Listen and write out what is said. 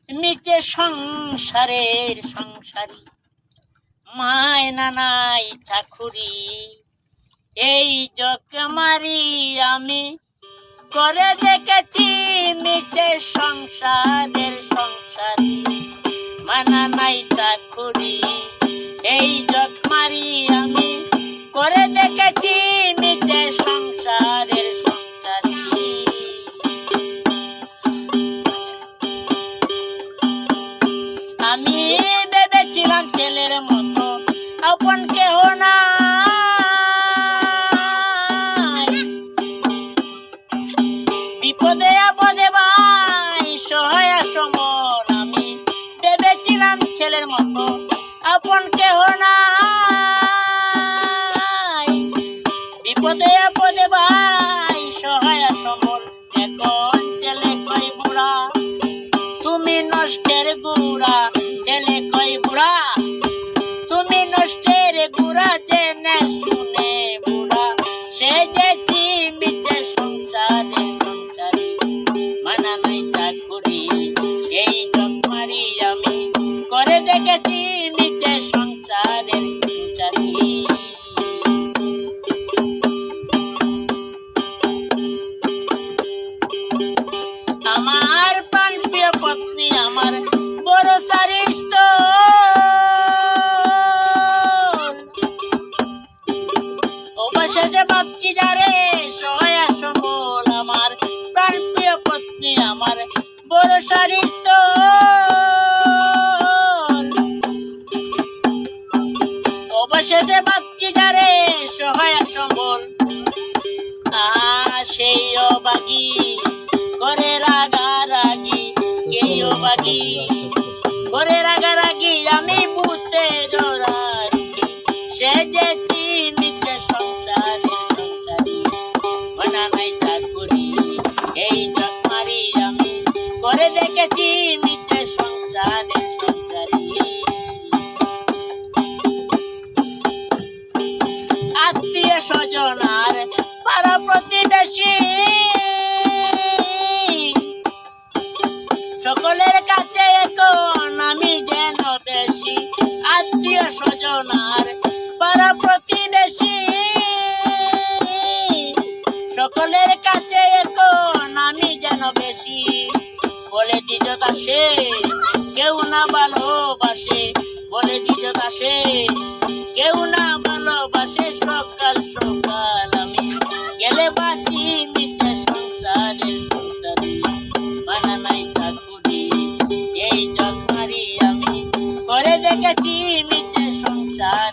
মিছে সংসারের সংসারী, মায়না নাই চাকুরি। এই জকমারি আমি করে দেখেছি, মিছে সংসারের সংসারী, মানা নাই চাকুরি। এই জকমারি আমি করে দেখেছি, মিছে সংসারের সংসারী। আমি ভেবেছিলাম ছেলের মতো আপন কেহ নাই, বিপদে আপদে ভাই সহায় সমর। আমি ভেবেছিলাম ছেলের মতো আপন কেহ নাই, বিপদে আপদে ভাই সহায় সমর। এখন ছেলে কই বুড়া, তুমি নষ্টের গুড়া। ছেলে কই বুড়া, তুমি নষ্টের গুড়া। জেনে শুনে বুড়া সেজেছি, মিছে সংসারের সংসারী, মানা নাই চাকুরি। এই জকমারি আমি করে দেখেছি, মিছে সংসারের সংসারী। আমার প্রাণপ্রিয় পত্নী আমার বড় সারিষ্ট, অবশ্য যে ভাবছি যারে সহায় সম্বল। আমার প্রাণপ্রিয় পত্নী আমার বড় সারিষ্ট, অবশ্য যে ভাবছি যারে সহায় সম্বল। সেই অবাগী করে রাগারাগি, কে অবাগী করে রাগারাগি। আমি বুঝতে জোরারি সেজেছি, মিছে সংসারের সংসারী, মানা নাই চাকুরি। এই জকমারি আমি করে দেখেছি, মিছে সংসারের সংসারী। আত্মীয় স্বজন আর পাড়া প্রতিবেশী সকলের কাছে এখন আমি যেন বেশি। আত্মীয় স্বজন আর পাড়া প্রতিবেশী সকলের কাছে এখন আমি যেন বেশি। বলে দিজ দাসে কেউ না ভালোবাসে, বলে দিজ দাসে কেউ না ভালোবাসে। সকাল সকাল আমি গেলে বাঁচি, মিছে সংসারের সংসারী, মানা নাই চাকুরি। এই জকমারি আমি করে দেখেছি, মিছে সংসার।